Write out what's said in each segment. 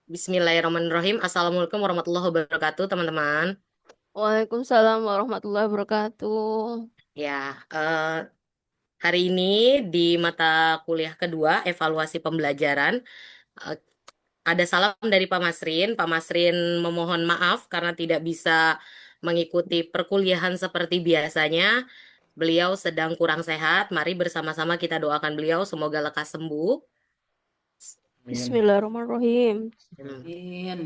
Bismillahirrahmanirrahim. Assalamualaikum warahmatullahi wabarakatuh, teman-teman. Waalaikumsalam warahmatullahi wabarakatuh. Ya, hari ini di mata kuliah kedua, evaluasi pembelajaran, eh, ada salam dari Pak Masrin. Pak Masrin memohon maaf karena tidak bisa mengikuti perkuliahan seperti biasanya. Beliau sedang kurang sehat. Mari bersama-sama kita doakan beliau semoga lekas sembuh. Amin. Bismillahirrahmanirrahim. Hmm. Amin.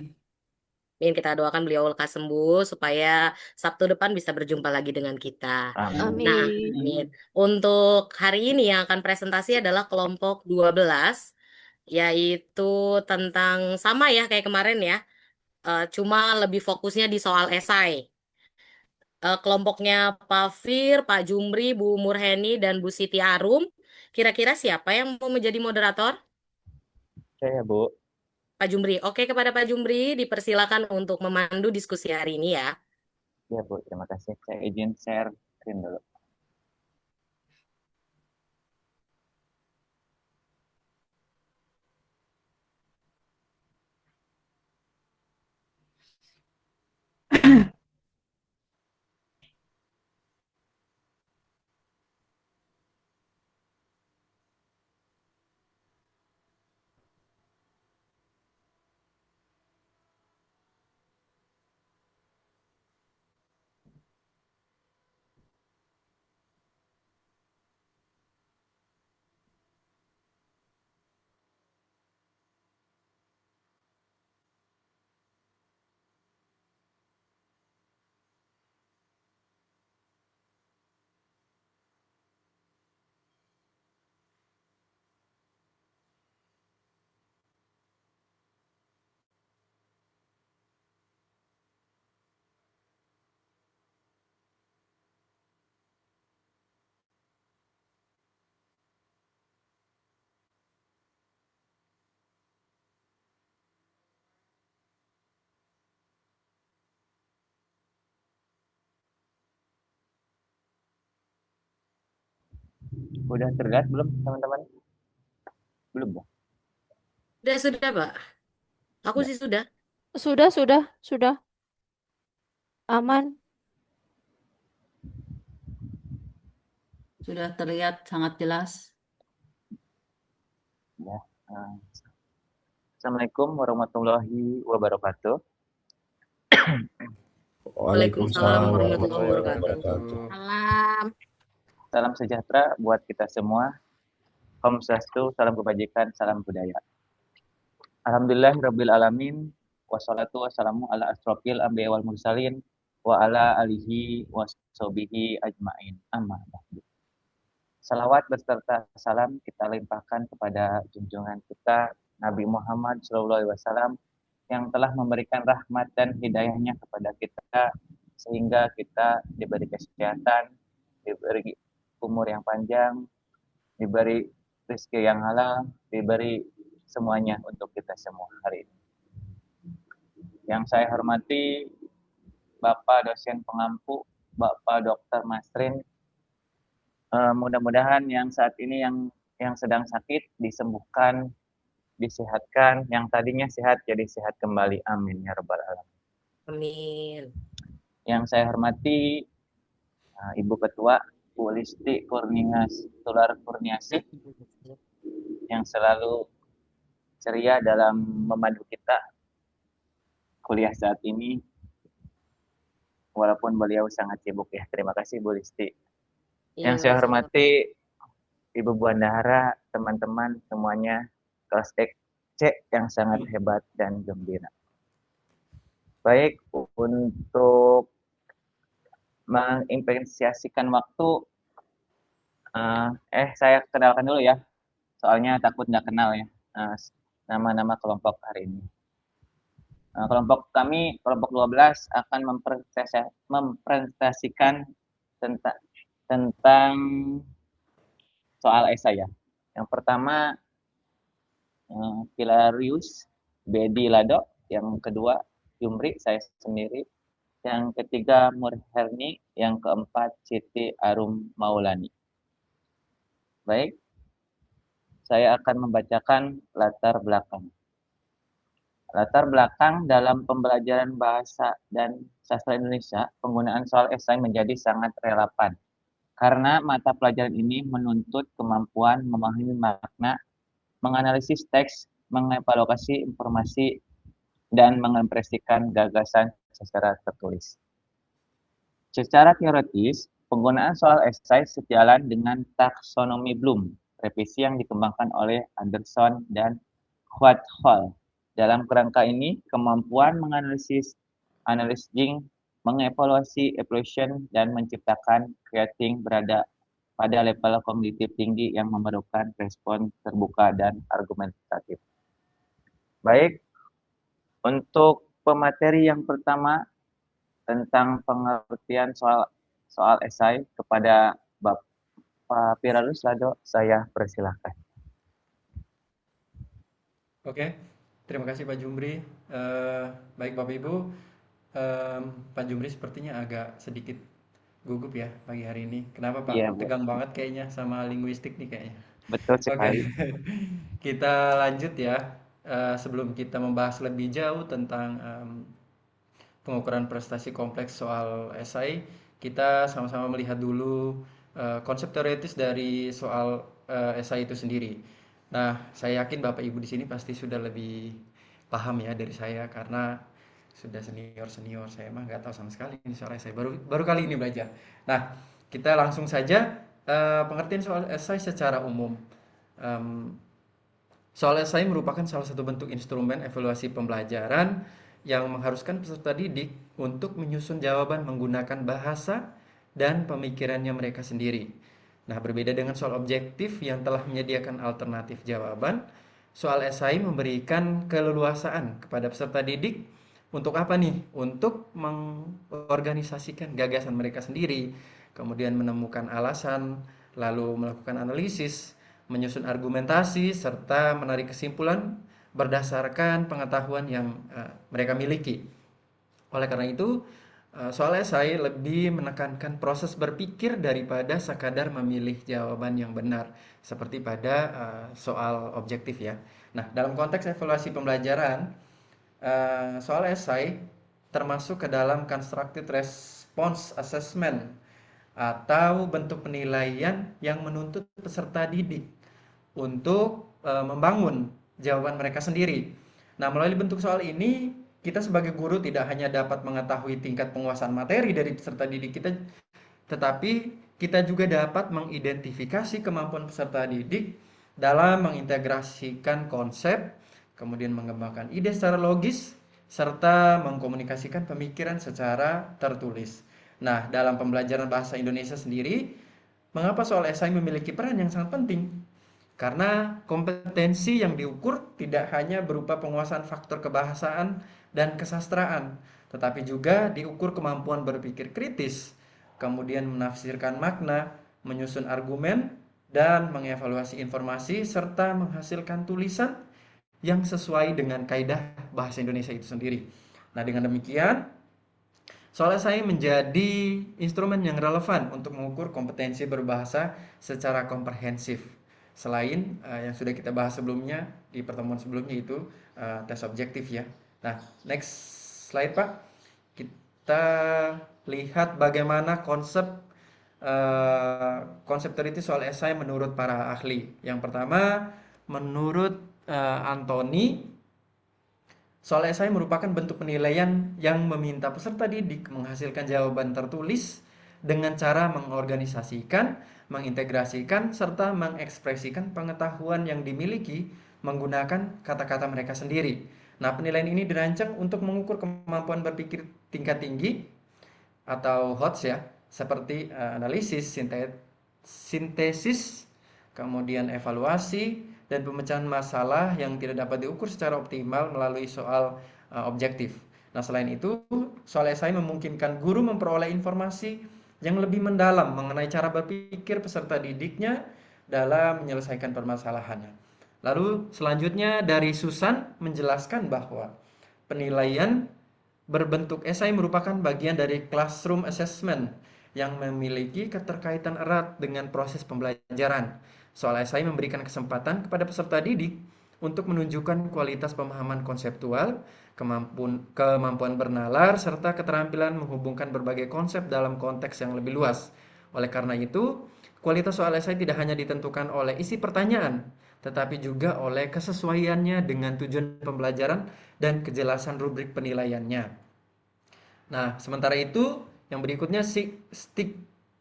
Ingin kita doakan beliau lekas sembuh supaya Sabtu depan bisa berjumpa lagi dengan kita. Amin. Nah, Amin. Amin. Untuk hari ini yang akan presentasi adalah kelompok 12, yaitu tentang sama ya kayak kemarin ya, cuma lebih fokusnya di soal esai. Kelompoknya Pak Fir, Pak Jumri, Bu Murheni, dan Bu Siti Arum. Kira-kira siapa yang mau menjadi moderator? Saya Bu. Pak Jumri. Oke, kepada Pak Jumri dipersilakan untuk memandu diskusi hari ini ya. Ya Bu, terima kasih. Saya izin share screen dulu. Udah terlihat belum teman-teman? Belum ya? Sudah, Pak. Aku Sudah. sih sudah. Sudah. Aman. Sudah terlihat sangat jelas. Ya. Eh, Assalamualaikum warahmatullahi wabarakatuh. Waalaikumsalam Waalaikumsalam warahmatullahi warahmatullahi wabarakatuh. wabarakatuh. Salam. Salam sejahtera buat kita semua. Om Swastiastu, salam kebajikan, salam budaya. Alhamdulillah Rabbil Alamin. Wassalatu wassalamu ala asrofil anbiya wal mursalin wa ala alihi wassobihi ajmain. Amma ba'du. Salawat beserta salam kita limpahkan kepada junjungan kita Nabi Muhammad SAW yang telah memberikan rahmat dan hidayahnya kepada kita sehingga kita diberi kesehatan, diberi umur yang panjang, diberi rezeki yang halal, diberi semuanya untuk kita semua hari ini. Yang saya hormati Bapak dosen pengampu, Bapak Dr. Masrin. Mudah-mudahan yang saat ini yang sedang sakit disembuhkan, disehatkan, yang tadinya sehat jadi sehat kembali. Amin ya rabbal alamin. Amin. Yang saya hormati Ibu Ketua Bu Listi Kurnias Tular Kurniasih yang selalu ceria dalam memandu kita kuliah saat ini walaupun beliau sangat sibuk ya. Terima kasih Bu Listi. Iya, Yang saya sama. hormati Ibu Bu Andahara, teman-teman semuanya kelas C yang sangat hebat dan gembira. Baik, untuk menginvestasikan waktu, saya kenalkan dulu ya, soalnya takut nggak kenal ya nama-nama kelompok hari ini. Kelompok kami, kelompok 12 akan mempresentasikan tentang soal esai ya. Yang pertama Hilarius Bedi Lado, yang kedua Jumri saya sendiri, yang ketiga Murherni, yang keempat Siti Arum Maulani. Baik, saya akan membacakan latar belakang. Latar belakang dalam pembelajaran bahasa dan sastra Indonesia, penggunaan soal esai menjadi sangat relevan karena mata pelajaran ini menuntut kemampuan memahami makna, menganalisis teks, mengevaluasi informasi, dan mengekspresikan gagasan secara tertulis. Secara teoritis, penggunaan soal esai sejalan dengan taksonomi Bloom, revisi yang dikembangkan oleh Anderson dan Whitehall. Dalam kerangka ini, kemampuan menganalisis, analyzing, mengevaluasi, evaluation, dan menciptakan creating berada pada level kognitif tinggi yang memerlukan respon terbuka dan argumentatif. Baik, untuk pemateri yang pertama tentang pengertian soal esai kepada Bapak Piralus Lado, saya persilahkan. Oke, terima kasih Pak Jumri. Baik Bapak Ibu, Pak Jumri sepertinya agak sedikit gugup ya pagi hari ini. Kenapa Iya, Pak? Bu. Tegang banget kayaknya sama linguistik nih kayaknya. Betul Oke, sekali. kita lanjut ya. Sebelum kita membahas lebih jauh tentang pengukuran prestasi kompleks soal esai, kita sama-sama melihat dulu konsep teoritis dari soal esai itu sendiri. Nah, saya yakin Bapak Ibu di sini pasti sudah lebih paham ya dari saya karena sudah senior-senior. Saya mah nggak tahu sama sekali ini soal esai. Baru kali ini belajar. Nah, kita langsung saja pengertian soal esai secara umum. Em, Soal esai merupakan salah satu bentuk instrumen evaluasi pembelajaran yang mengharuskan peserta didik untuk menyusun jawaban menggunakan bahasa dan pemikirannya mereka sendiri. Nah, berbeda dengan soal objektif yang telah menyediakan alternatif jawaban, soal esai memberikan keleluasaan kepada peserta didik untuk apa nih? Untuk mengorganisasikan gagasan mereka sendiri, kemudian menemukan alasan, lalu melakukan analisis, menyusun argumentasi, serta menarik kesimpulan berdasarkan pengetahuan yang mereka miliki. Oleh karena itu, soal esai lebih menekankan proses berpikir daripada sekadar memilih jawaban yang benar, seperti pada soal objektif ya. Nah, dalam konteks evaluasi pembelajaran, soal esai termasuk ke dalam constructed response assessment atau bentuk penilaian yang menuntut peserta didik untuk membangun jawaban mereka sendiri. Nah, melalui bentuk soal ini, kita sebagai guru tidak hanya dapat mengetahui tingkat penguasaan materi dari peserta didik kita, tetapi kita juga dapat mengidentifikasi kemampuan peserta didik dalam mengintegrasikan konsep, kemudian mengembangkan ide secara logis, serta mengkomunikasikan pemikiran secara tertulis. Nah, dalam pembelajaran bahasa Indonesia sendiri, mengapa soal esai memiliki peran yang sangat penting? Karena kompetensi yang diukur tidak hanya berupa penguasaan faktor kebahasaan dan kesastraan, tetapi juga diukur kemampuan berpikir kritis, kemudian menafsirkan makna, menyusun argumen, dan mengevaluasi informasi, serta menghasilkan tulisan yang sesuai dengan kaidah bahasa Indonesia itu sendiri. Nah, dengan demikian, soalnya saya menjadi instrumen yang relevan untuk mengukur kompetensi berbahasa secara komprehensif. Selain yang sudah kita bahas sebelumnya di pertemuan sebelumnya itu tes objektif ya. Nah, next slide Pak. Kita lihat bagaimana konsep teoritis soal esai menurut para ahli. Yang pertama, menurut Anthony, soal esai merupakan bentuk penilaian yang meminta peserta didik menghasilkan jawaban tertulis dengan cara mengorganisasikan, mengintegrasikan, serta mengekspresikan pengetahuan yang dimiliki menggunakan kata-kata mereka sendiri. Nah, penilaian ini dirancang untuk mengukur kemampuan berpikir tingkat tinggi atau HOTS ya, seperti analisis, sintesis, kemudian evaluasi, dan pemecahan masalah yang tidak dapat diukur secara optimal melalui soal objektif. Nah, selain itu, soal esai memungkinkan guru memperoleh informasi yang lebih mendalam mengenai cara berpikir peserta didiknya dalam menyelesaikan permasalahannya. Lalu selanjutnya dari Susan menjelaskan bahwa penilaian berbentuk esai merupakan bagian dari classroom assessment yang memiliki keterkaitan erat dengan proses pembelajaran. Soal esai memberikan kesempatan kepada peserta didik untuk menunjukkan kualitas pemahaman konseptual, kemampuan bernalar, serta keterampilan menghubungkan berbagai konsep dalam konteks yang lebih luas. Oleh karena itu, kualitas soal esai tidak hanya ditentukan oleh isi pertanyaan, tetapi juga oleh kesesuaiannya dengan tujuan pembelajaran dan kejelasan rubrik penilaiannya. Nah, sementara itu, yang berikutnya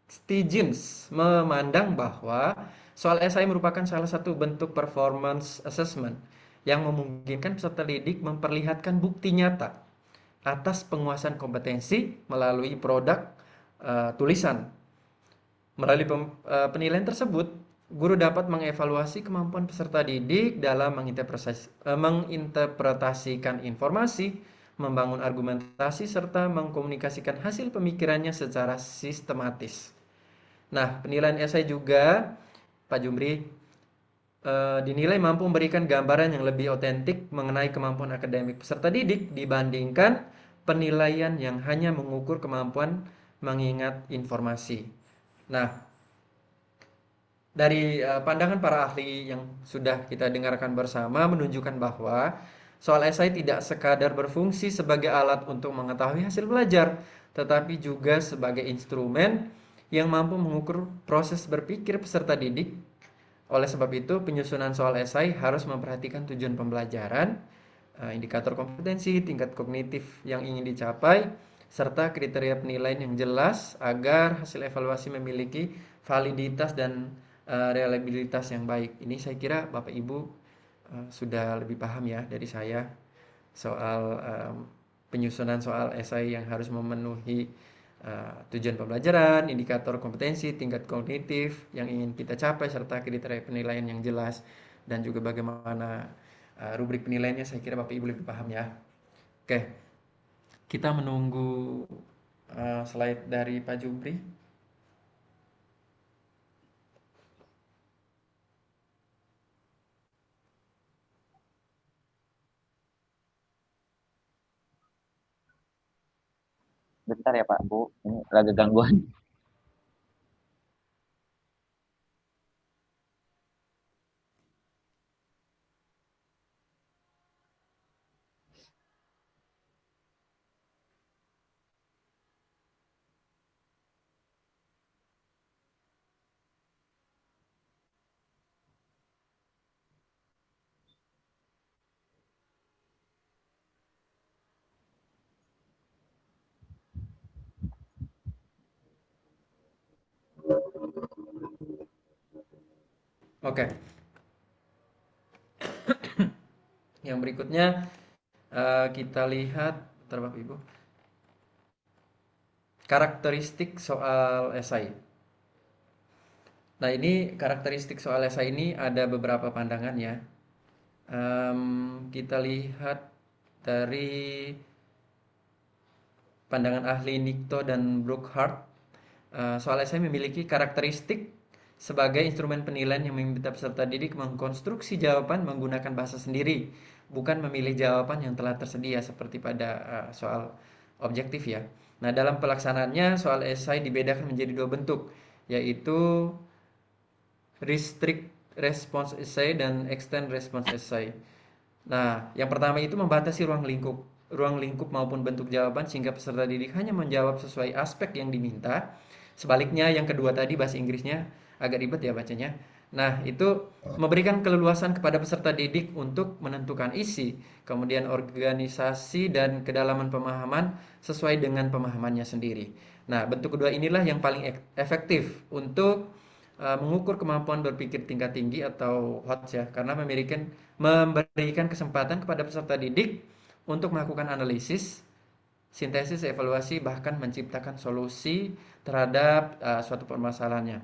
Stiggins memandang bahwa soal esai merupakan salah satu bentuk performance assessment yang memungkinkan peserta didik memperlihatkan bukti nyata atas penguasaan kompetensi melalui produk tulisan. Melalui penilaian tersebut, guru dapat mengevaluasi kemampuan peserta didik dalam menginterpretasikan informasi, membangun argumentasi, serta mengkomunikasikan hasil pemikirannya secara sistematis. Nah, penilaian esai juga, Pak Jumri, dinilai mampu memberikan gambaran yang lebih otentik mengenai kemampuan akademik peserta didik dibandingkan penilaian yang hanya mengukur kemampuan mengingat informasi. Nah, dari pandangan para ahli yang sudah kita dengarkan bersama menunjukkan bahwa soal esai tidak sekadar berfungsi sebagai alat untuk mengetahui hasil belajar, tetapi juga sebagai instrumen yang mampu mengukur proses berpikir peserta didik. Oleh sebab itu, penyusunan soal esai harus memperhatikan tujuan pembelajaran, indikator kompetensi, tingkat kognitif yang ingin dicapai, serta kriteria penilaian yang jelas agar hasil evaluasi memiliki validitas dan reliabilitas yang baik. Ini saya kira Bapak Ibu sudah lebih paham ya dari saya soal penyusunan soal esai yang harus memenuhi tujuan pembelajaran, indikator kompetensi, tingkat kognitif yang ingin kita capai, serta kriteria penilaian yang jelas, dan juga bagaimana rubrik penilaiannya. Saya kira Bapak Ibu lebih paham ya. Oke, kita menunggu slide dari Pak Jupri. Bentar ya Pak, Bu. Ini lagi gangguan. Oke, yang berikutnya kita lihat, bentar Bapak Ibu, karakteristik soal esai. Nah, ini karakteristik soal esai ini ada beberapa pandangan ya. Kita lihat dari pandangan ahli Nikto dan Brookhart. Soal esai memiliki karakteristik sebagai instrumen penilaian yang meminta peserta didik mengkonstruksi jawaban menggunakan bahasa sendiri, bukan memilih jawaban yang telah tersedia seperti pada soal objektif ya. Nah, dalam pelaksanaannya soal esai dibedakan menjadi dua bentuk, yaitu restrict response essay dan extend response essay. Nah, yang pertama itu membatasi ruang lingkup maupun bentuk jawaban sehingga peserta didik hanya menjawab sesuai aspek yang diminta. Sebaliknya, yang kedua tadi bahasa Inggrisnya agak ribet ya bacanya. Nah, itu memberikan keleluasan kepada peserta didik untuk menentukan isi, kemudian organisasi dan kedalaman pemahaman sesuai dengan pemahamannya sendiri. Nah, bentuk kedua inilah yang paling efektif untuk mengukur kemampuan berpikir tingkat tinggi atau HOTS ya, karena memberikan kesempatan kepada peserta didik untuk melakukan analisis, sintesis, evaluasi, bahkan menciptakan solusi terhadap suatu permasalahannya.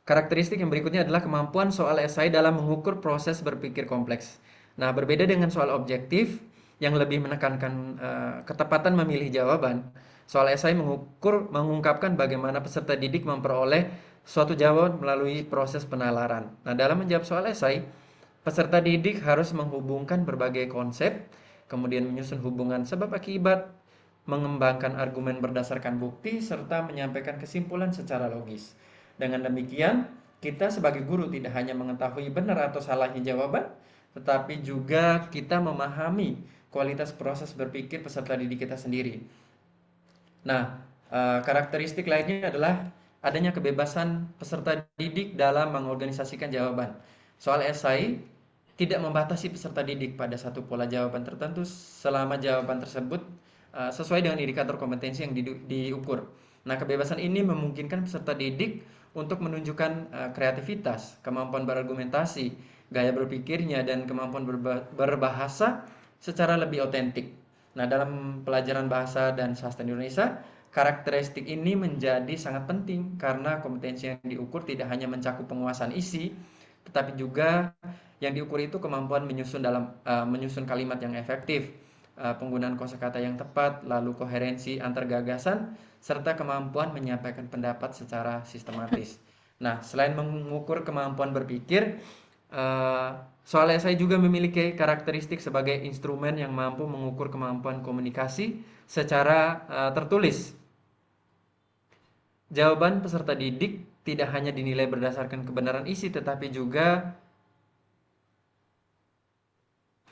Karakteristik yang berikutnya adalah kemampuan soal esai dalam mengukur proses berpikir kompleks. Nah, berbeda dengan soal objektif yang lebih menekankan ketepatan memilih jawaban, soal esai mengungkapkan bagaimana peserta didik memperoleh suatu jawaban melalui proses penalaran. Nah, dalam menjawab soal esai, peserta didik harus menghubungkan berbagai konsep, kemudian menyusun hubungan sebab akibat, mengembangkan argumen berdasarkan bukti, serta menyampaikan kesimpulan secara logis. Dengan demikian, kita sebagai guru tidak hanya mengetahui benar atau salahnya jawaban, tetapi juga kita memahami kualitas proses berpikir peserta didik kita sendiri. Nah, karakteristik lainnya adalah adanya kebebasan peserta didik dalam mengorganisasikan jawaban. Soal esai tidak membatasi peserta didik pada satu pola jawaban tertentu selama jawaban tersebut sesuai dengan indikator kompetensi yang diukur. Nah, kebebasan ini memungkinkan peserta didik untuk menunjukkan kreativitas, kemampuan berargumentasi, gaya berpikirnya, dan kemampuan berbahasa secara lebih otentik. Nah, dalam pelajaran bahasa dan sastra Indonesia, karakteristik ini menjadi sangat penting karena kompetensi yang diukur tidak hanya mencakup penguasaan isi, tetapi juga yang diukur itu kemampuan menyusun kalimat yang efektif, penggunaan kosakata yang tepat, lalu koherensi antar gagasan, serta kemampuan menyampaikan pendapat secara sistematis. Nah, selain mengukur kemampuan berpikir, Eh, soalnya saya juga memiliki karakteristik sebagai instrumen yang mampu mengukur kemampuan komunikasi secara tertulis. Jawaban peserta didik tidak hanya dinilai berdasarkan kebenaran isi, tetapi juga,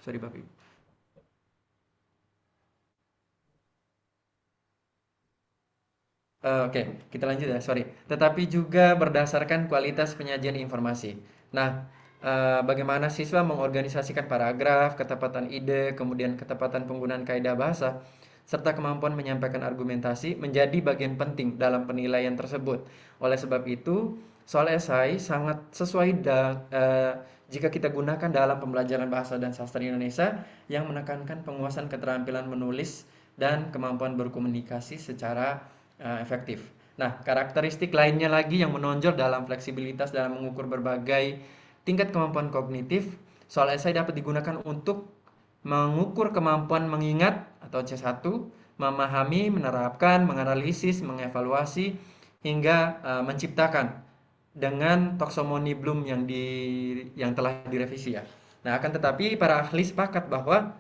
sorry Bapak Ibu. Oke, kita lanjut ya, sorry. Tetapi juga berdasarkan kualitas penyajian informasi. Nah, bagaimana siswa mengorganisasikan paragraf, ketepatan ide, kemudian ketepatan penggunaan kaidah bahasa, serta kemampuan menyampaikan argumentasi menjadi bagian penting dalam penilaian tersebut. Oleh sebab itu, soal esai sangat sesuai jika kita gunakan dalam pembelajaran bahasa dan sastra Indonesia yang menekankan penguasaan keterampilan menulis dan kemampuan berkomunikasi secara efektif. Nah, karakteristik lainnya lagi yang menonjol dalam fleksibilitas dalam mengukur berbagai tingkat kemampuan kognitif, soal esai dapat digunakan untuk mengukur kemampuan mengingat atau C1, memahami, menerapkan, menganalisis, mengevaluasi, hingga menciptakan dengan taksomoni Bloom yang telah direvisi ya. Nah, akan tetapi para ahli sepakat bahwa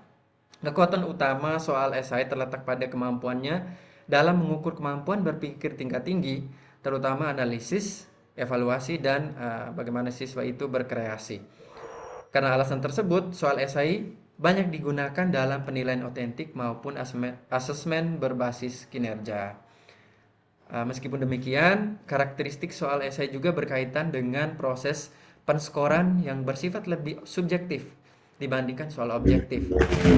kekuatan utama soal esai terletak pada kemampuannya dalam mengukur kemampuan berpikir tingkat tinggi, terutama analisis, evaluasi, dan bagaimana siswa itu berkreasi. Karena alasan tersebut, soal esai banyak digunakan dalam penilaian otentik maupun asesmen berbasis kinerja. Meskipun demikian, karakteristik soal esai juga berkaitan dengan proses penskoran yang bersifat lebih subjektif dibandingkan soal objektif.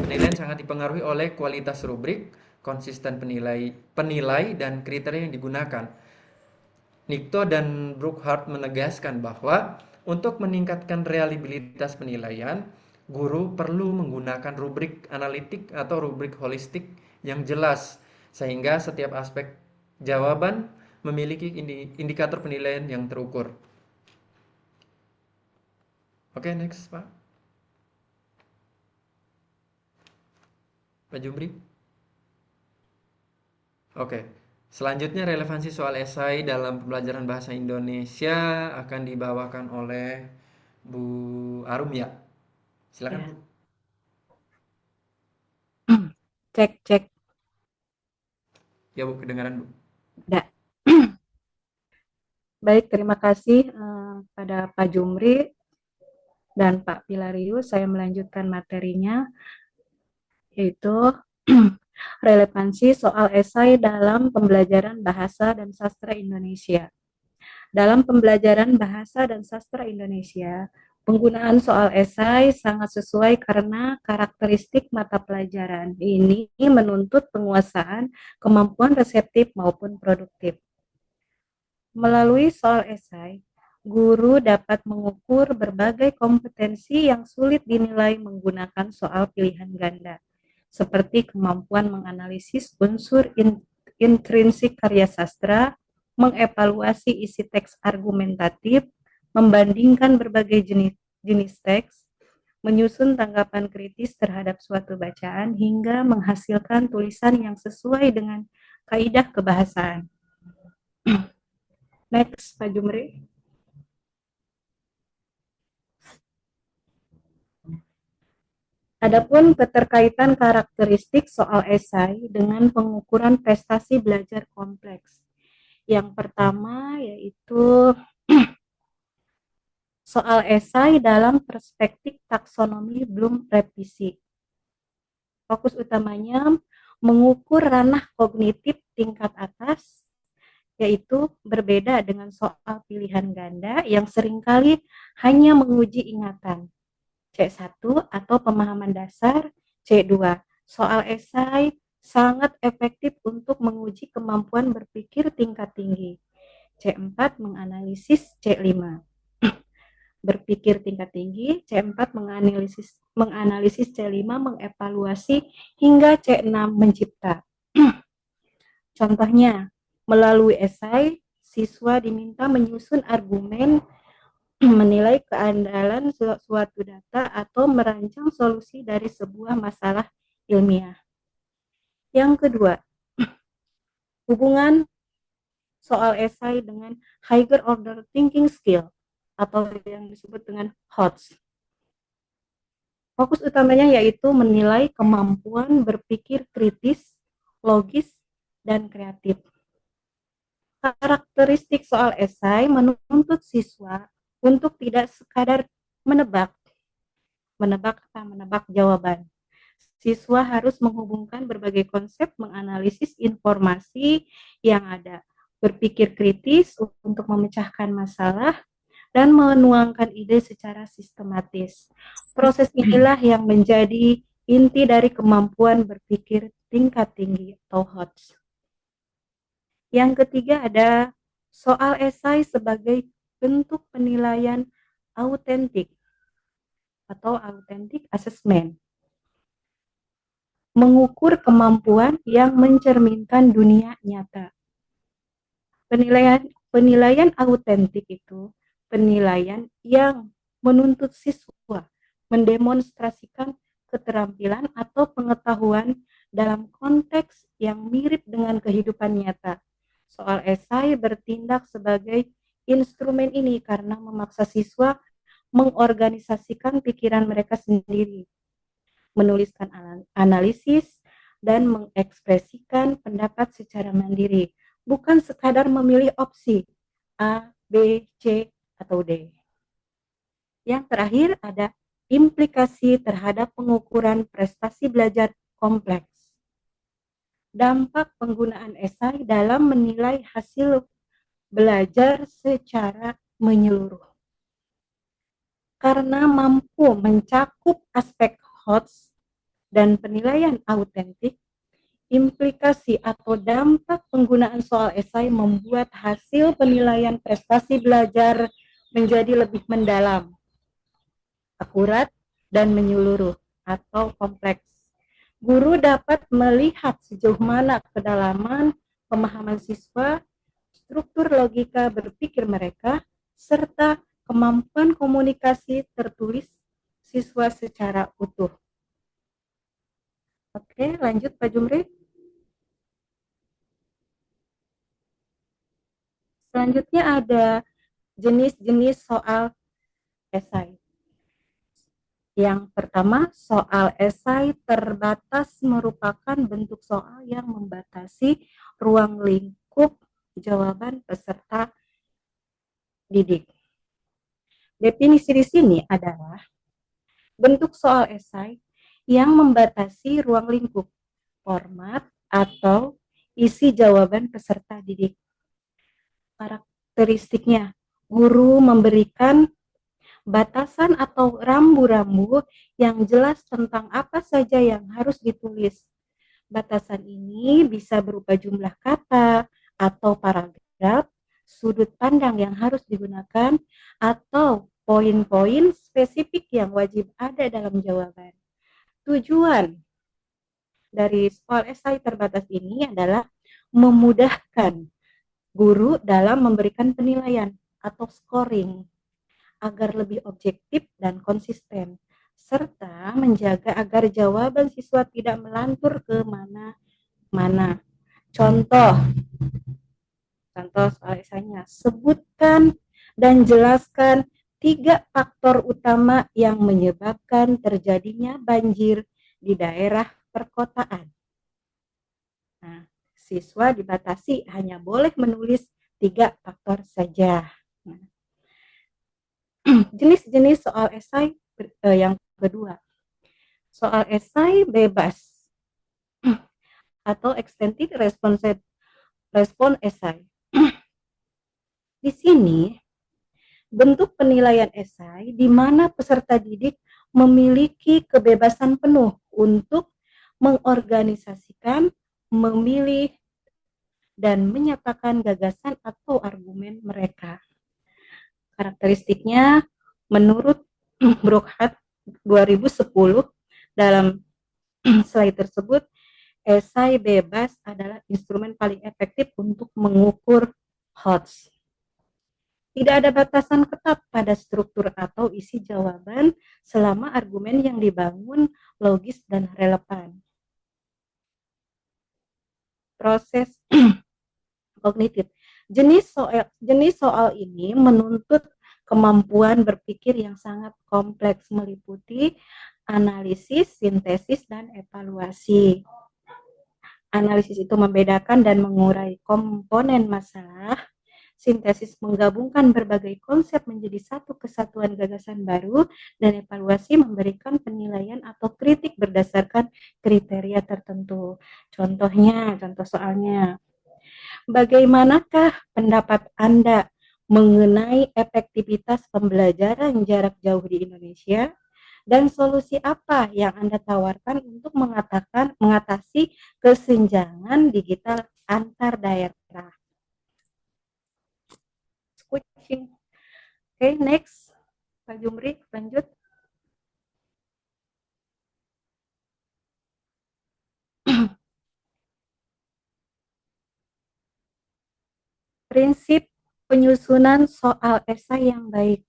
Penilaian sangat dipengaruhi oleh kualitas rubrik, konsisten penilai dan kriteria yang digunakan. Nikto dan Brookhart menegaskan bahwa untuk meningkatkan reliabilitas penilaian, guru perlu menggunakan rubrik analitik atau rubrik holistik yang jelas, sehingga setiap aspek jawaban memiliki indikator penilaian yang terukur. Oke, next, Pak. Pak Jumri. Oke. Selanjutnya relevansi soal esai dalam pembelajaran bahasa Indonesia akan dibawakan oleh Bu Arum ya. Silakan, Ya. Bu. Cek, cek. Ya, Bu, kedengaran, Bu. Ada. Baik, terima kasih pada Pak Jumri dan Pak Pilarius. Saya melanjutkan materinya, yaitu relevansi soal esai dalam pembelajaran bahasa dan sastra Indonesia. Dalam pembelajaran bahasa dan sastra Indonesia, penggunaan soal esai sangat sesuai karena karakteristik mata pelajaran ini menuntut penguasaan kemampuan reseptif maupun produktif. Melalui soal esai, guru dapat mengukur berbagai kompetensi yang sulit dinilai menggunakan soal pilihan ganda, seperti kemampuan menganalisis unsur intrinsik karya sastra, mengevaluasi isi teks argumentatif, membandingkan berbagai jenis teks, menyusun tanggapan kritis terhadap suatu bacaan, hingga menghasilkan tulisan yang sesuai dengan kaidah kebahasaan. Next, Pak Jumri. Adapun keterkaitan karakteristik soal esai dengan pengukuran prestasi belajar kompleks. Yang pertama yaitu soal esai dalam perspektif taksonomi Bloom revisi. Fokus utamanya mengukur ranah kognitif tingkat atas, yaitu berbeda dengan soal pilihan ganda yang seringkali hanya menguji ingatan. C1 atau pemahaman dasar, C2. Soal esai sangat efektif untuk menguji kemampuan berpikir tingkat tinggi. C4 menganalisis, C5 berpikir tingkat tinggi, C4 menganalisis C5 mengevaluasi, hingga C6 mencipta. Contohnya, melalui esai, siswa diminta menyusun argumen, menilai keandalan suatu data, atau merancang solusi dari sebuah masalah ilmiah. Yang kedua, hubungan soal esai dengan higher order thinking skill atau yang disebut dengan HOTS. Fokus utamanya yaitu menilai kemampuan berpikir kritis, logis, dan kreatif. Karakteristik soal esai menuntut siswa untuk tidak sekadar menebak jawaban. Siswa harus menghubungkan berbagai konsep, menganalisis informasi yang ada, berpikir kritis untuk memecahkan masalah, dan menuangkan ide secara sistematis. Proses inilah yang menjadi inti dari kemampuan berpikir tingkat tinggi atau HOTS. Yang ketiga ada soal esai sebagai bentuk penilaian autentik atau authentic assessment. Mengukur kemampuan yang mencerminkan dunia nyata. Penilaian autentik itu penilaian yang menuntut siswa mendemonstrasikan keterampilan atau pengetahuan dalam konteks yang mirip dengan kehidupan nyata. Soal esai bertindak sebagai instrumen ini karena memaksa siswa mengorganisasikan pikiran mereka sendiri, menuliskan analisis, dan mengekspresikan pendapat secara mandiri, bukan sekadar memilih opsi A, B, C, atau D. Yang terakhir ada implikasi terhadap pengukuran prestasi belajar kompleks. Dampak penggunaan esai dalam menilai hasil belajar secara menyeluruh. Karena mampu mencakup aspek HOTS dan penilaian autentik, implikasi atau dampak penggunaan soal esai membuat hasil penilaian prestasi belajar menjadi lebih mendalam, akurat, dan menyeluruh atau kompleks. Guru dapat melihat sejauh mana kedalaman pemahaman siswa, struktur logika berpikir mereka, serta kemampuan komunikasi tertulis siswa secara utuh. Oke, lanjut Pak Jumri. Selanjutnya ada jenis-jenis soal esai. Yang pertama, soal esai terbatas merupakan bentuk soal yang membatasi ruang lingkup jawaban peserta didik. Definisi di sini adalah bentuk soal esai yang membatasi ruang lingkup, format, atau isi jawaban peserta didik. Karakteristiknya, guru memberikan batasan atau rambu-rambu yang jelas tentang apa saja yang harus ditulis. Batasan ini bisa berupa jumlah kata atau paragraf, sudut pandang yang harus digunakan, atau poin-poin spesifik yang wajib ada dalam jawaban. Tujuan dari soal esai terbatas ini adalah memudahkan guru dalam memberikan penilaian atau scoring agar lebih objektif dan konsisten, serta menjaga agar jawaban siswa tidak melantur ke mana-mana. Contoh soal esainya, sebutkan dan jelaskan 3 faktor utama yang menyebabkan terjadinya banjir di daerah perkotaan. Nah, siswa dibatasi hanya boleh menulis 3 faktor saja. Nah, jenis-jenis soal esai yang kedua, soal esai bebas atau extended response esai. Di sini bentuk penilaian esai di mana peserta didik memiliki kebebasan penuh untuk mengorganisasikan, memilih, dan menyatakan gagasan atau argumen mereka. Karakteristiknya menurut Brockhatt 2010 dalam slide tersebut, esai bebas adalah instrumen paling efektif untuk mengukur HOTS. Tidak ada batasan ketat pada struktur atau isi jawaban selama argumen yang dibangun logis dan relevan. Proses kognitif. Jenis soal ini menuntut kemampuan berpikir yang sangat kompleks, meliputi analisis, sintesis, dan evaluasi. Analisis itu membedakan dan mengurai komponen masalah. Sintesis menggabungkan berbagai konsep menjadi satu kesatuan gagasan baru, dan evaluasi memberikan penilaian atau kritik berdasarkan kriteria tertentu. Contoh soalnya. Bagaimanakah pendapat Anda mengenai efektivitas pembelajaran jarak jauh di Indonesia? Dan solusi apa yang Anda tawarkan untuk mengatasi kesenjangan digital antar daerah? Switching. Oke, next. Pak Jumri, lanjut. Prinsip penyusunan soal esai yang baik.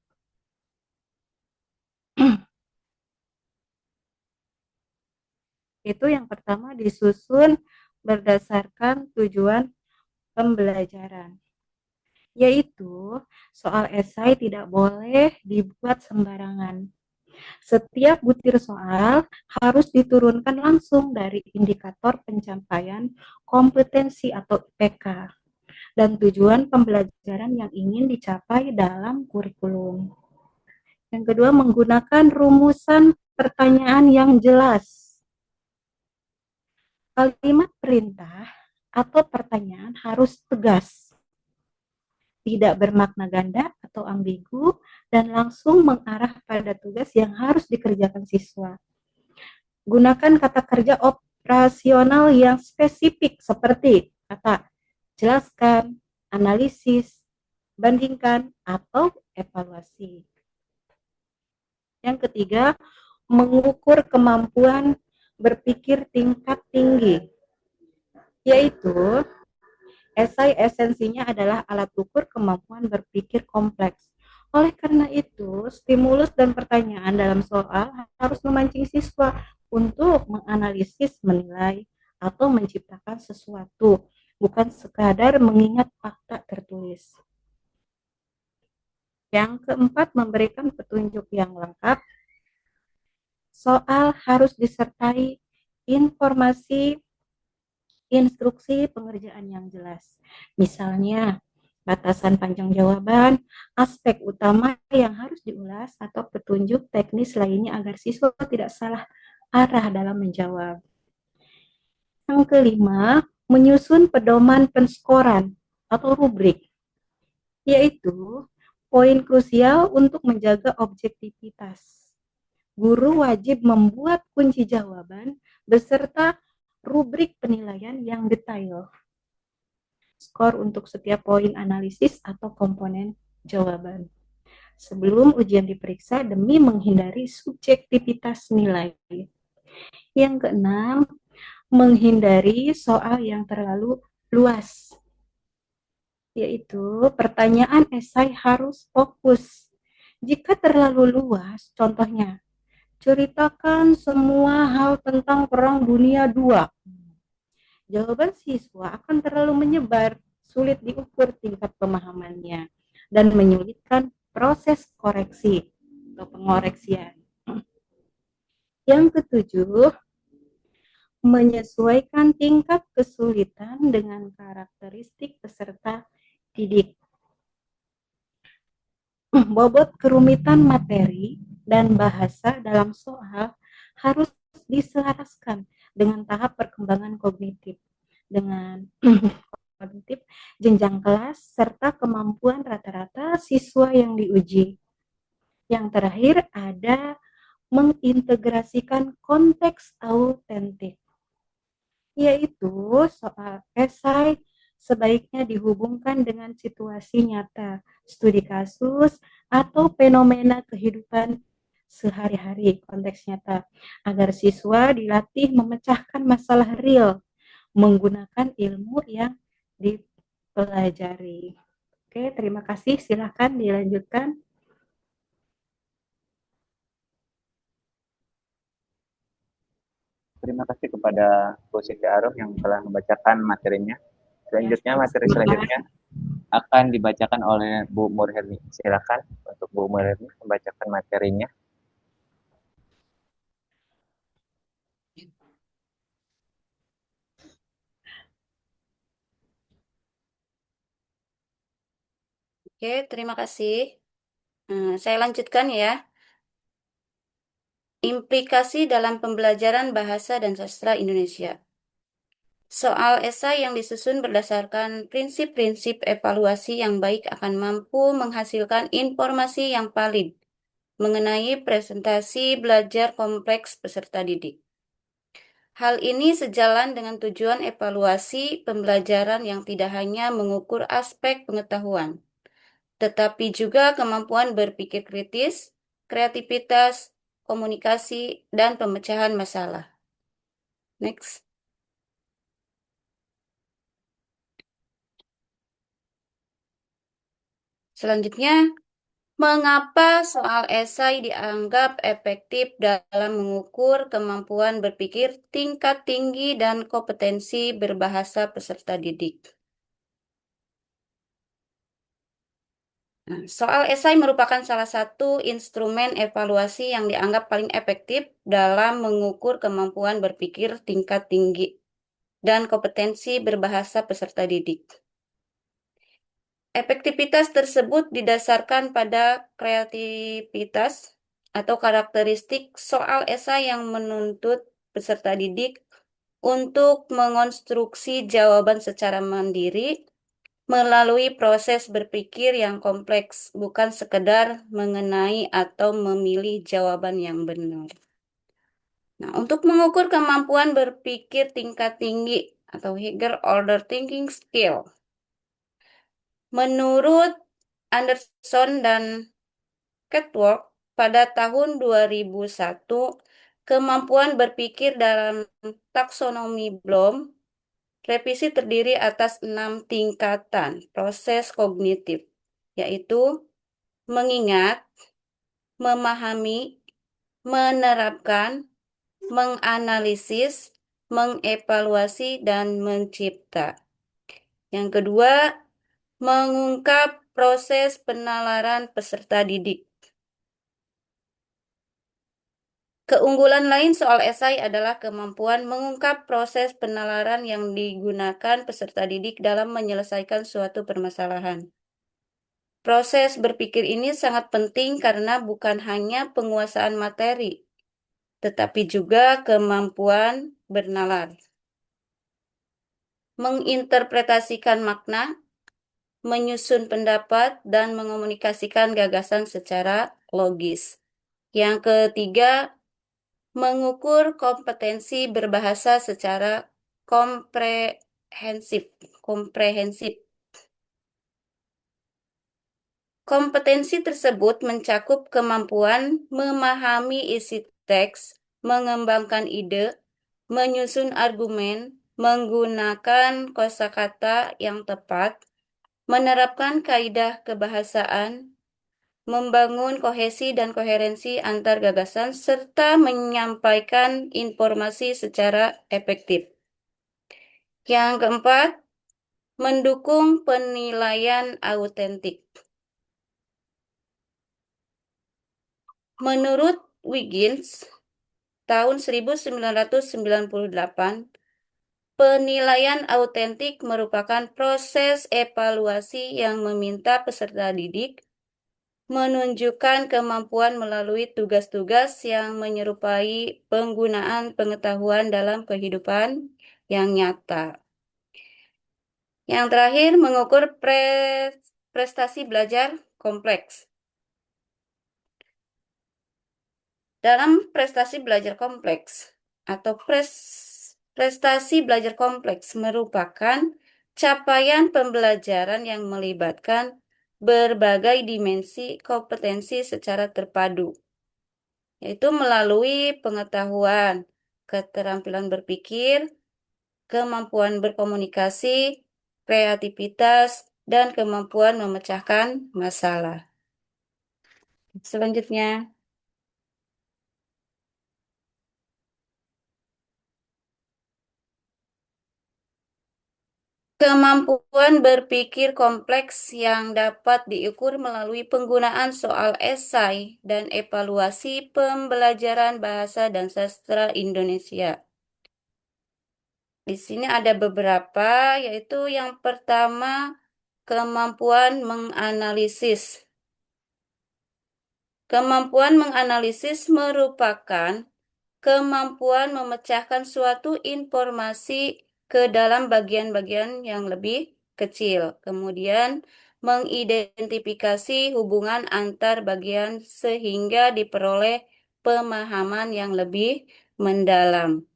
Itu yang pertama disusun berdasarkan tujuan pembelajaran. Yaitu soal esai tidak boleh dibuat sembarangan. Setiap butir soal harus diturunkan langsung dari indikator pencapaian kompetensi atau IPK dan tujuan pembelajaran yang ingin dicapai dalam kurikulum. Yang kedua, menggunakan rumusan pertanyaan yang jelas. Kalimat perintah atau pertanyaan harus tegas, tidak bermakna ganda atau ambigu, dan langsung mengarah pada tugas yang harus dikerjakan siswa. Gunakan kata kerja operasional yang spesifik seperti kata jelaskan, analisis, bandingkan, atau evaluasi. Yang ketiga, mengukur kemampuan berpikir tingkat tinggi, yaitu esai esensinya adalah alat ukur kemampuan berpikir kompleks. Oleh karena itu, stimulus dan pertanyaan dalam soal harus memancing siswa untuk menganalisis, menilai, atau menciptakan sesuatu, bukan sekadar mengingat fakta tertulis. Yang keempat, memberikan petunjuk yang lengkap. Soal harus disertai informasi instruksi pengerjaan yang jelas. Misalnya, batasan panjang jawaban, aspek utama yang harus diulas, atau petunjuk teknis lainnya agar siswa tidak salah arah dalam menjawab. Yang kelima, menyusun pedoman penskoran atau rubrik, yaitu poin krusial untuk menjaga objektivitas. Guru wajib membuat kunci jawaban beserta rubrik penilaian yang detail. Skor untuk setiap poin analisis atau komponen jawaban. Sebelum ujian diperiksa demi menghindari subjektivitas nilai. Yang keenam, menghindari soal yang terlalu luas. Yaitu pertanyaan esai harus fokus. Jika terlalu luas, contohnya, ceritakan semua hal tentang Perang Dunia II. Jawaban siswa akan terlalu menyebar, sulit diukur tingkat pemahamannya, dan menyulitkan proses koreksi atau pengoreksian. Yang ketujuh, menyesuaikan tingkat kesulitan dengan karakteristik peserta didik. Bobot kerumitan materi dan bahasa dalam soal harus diselaraskan dengan tahap perkembangan kognitif, dengan kognitif, jenjang kelas, serta kemampuan rata-rata siswa yang diuji. Yang terakhir ada mengintegrasikan konteks autentik, yaitu soal esai sebaiknya dihubungkan dengan situasi nyata, studi kasus, atau fenomena kehidupan sehari-hari, konteks nyata, agar siswa dilatih memecahkan masalah real menggunakan ilmu yang dipelajari. Oke, terima kasih. Silakan dilanjutkan. Terima kasih kepada Bu Siti Arum yang telah membacakan materinya. Selanjutnya, materi selanjutnya akan dibacakan oleh Bu Murherni. Silakan untuk Bu Murherni membacakan materinya. Oke, terima kasih. Saya lanjutkan ya. Implikasi dalam pembelajaran bahasa dan sastra Indonesia. Soal esai yang disusun berdasarkan prinsip-prinsip evaluasi yang baik akan mampu menghasilkan informasi yang valid mengenai presentasi belajar kompleks peserta didik. Hal ini sejalan dengan tujuan evaluasi pembelajaran yang tidak hanya mengukur aspek pengetahuan, tetapi juga kemampuan berpikir kritis, kreativitas, komunikasi, dan pemecahan masalah. Next. Selanjutnya, mengapa soal esai dianggap efektif dalam mengukur kemampuan berpikir tingkat tinggi dan kompetensi berbahasa peserta didik? Soal esai merupakan salah satu instrumen evaluasi yang dianggap paling efektif dalam mengukur kemampuan berpikir tingkat tinggi dan kompetensi berbahasa peserta didik. Efektivitas tersebut didasarkan pada kreativitas atau karakteristik soal esai yang menuntut peserta didik untuk mengonstruksi jawaban secara mandiri melalui proses berpikir yang kompleks, bukan sekedar mengenai atau memilih jawaban yang benar. Nah, untuk mengukur kemampuan berpikir tingkat tinggi atau higher order thinking skill, menurut Anderson dan Catwork pada tahun 2001, kemampuan berpikir dalam taksonomi Bloom, revisi terdiri atas 6 tingkatan proses kognitif, yaitu mengingat, memahami, menerapkan, menganalisis, mengevaluasi, dan mencipta. Yang kedua, mengungkap proses penalaran peserta didik. Keunggulan lain soal esai adalah kemampuan mengungkap proses penalaran yang digunakan peserta didik dalam menyelesaikan suatu permasalahan. Proses berpikir ini sangat penting karena bukan hanya penguasaan materi, tetapi juga kemampuan bernalar, menginterpretasikan makna, menyusun pendapat, dan mengomunikasikan gagasan secara logis. Yang ketiga, mengukur kompetensi berbahasa secara komprehensif. Kompetensi tersebut mencakup kemampuan memahami isi teks, mengembangkan ide, menyusun argumen, menggunakan kosakata yang tepat, menerapkan kaidah kebahasaan, membangun kohesi dan koherensi antar gagasan, serta menyampaikan informasi secara efektif. Yang keempat, mendukung penilaian autentik. Menurut Wiggins, tahun 1998, penilaian autentik merupakan proses evaluasi yang meminta peserta didik menunjukkan kemampuan melalui tugas-tugas yang menyerupai penggunaan pengetahuan dalam kehidupan yang nyata. Yang terakhir, mengukur prestasi belajar kompleks. Dalam prestasi belajar kompleks atau prestasi belajar kompleks merupakan capaian pembelajaran yang melibatkan berbagai dimensi kompetensi secara terpadu, yaitu melalui pengetahuan, keterampilan berpikir, kemampuan berkomunikasi, kreativitas, dan kemampuan memecahkan masalah. Selanjutnya, kemampuan berpikir kompleks yang dapat diukur melalui penggunaan soal esai dan evaluasi pembelajaran bahasa dan sastra Indonesia. Di sini ada beberapa, yaitu yang pertama, kemampuan menganalisis. Kemampuan menganalisis merupakan kemampuan memecahkan suatu informasi ke dalam bagian-bagian yang lebih kecil, kemudian mengidentifikasi hubungan antar bagian sehingga diperoleh pemahaman yang lebih mendalam.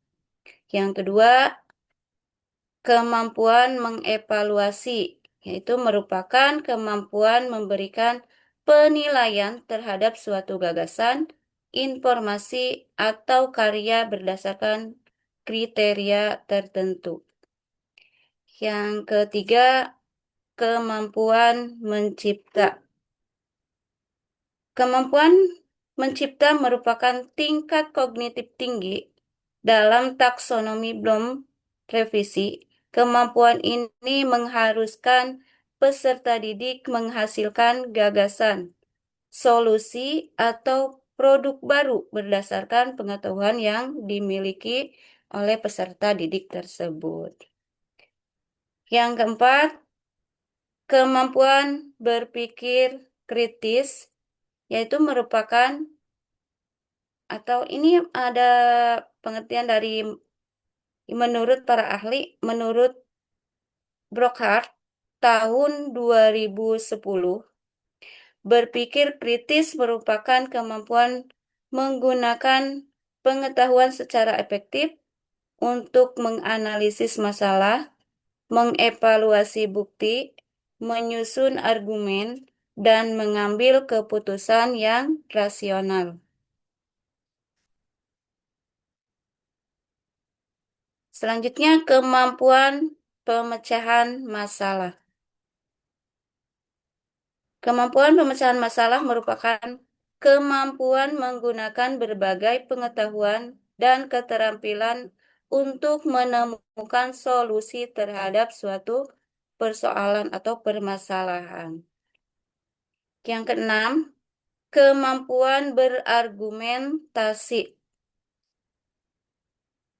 Yang kedua, kemampuan mengevaluasi, yaitu merupakan kemampuan memberikan penilaian terhadap suatu gagasan, informasi, atau karya berdasarkan kriteria tertentu. Yang ketiga, kemampuan mencipta. Kemampuan mencipta merupakan tingkat kognitif tinggi dalam taksonomi Bloom revisi. Kemampuan ini mengharuskan peserta didik menghasilkan gagasan, solusi, atau produk baru berdasarkan pengetahuan yang dimiliki oleh peserta didik tersebut. Yang keempat, kemampuan berpikir kritis, yaitu merupakan, atau ini ada pengertian dari menurut para ahli, menurut Brockhart tahun 2010, berpikir kritis merupakan kemampuan menggunakan pengetahuan secara efektif untuk menganalisis masalah, mengevaluasi bukti, menyusun argumen, dan mengambil keputusan yang rasional. Selanjutnya, kemampuan pemecahan masalah. Kemampuan pemecahan masalah merupakan kemampuan menggunakan berbagai pengetahuan dan keterampilan untuk menemukan solusi terhadap suatu persoalan atau permasalahan. Yang keenam, kemampuan berargumentasi.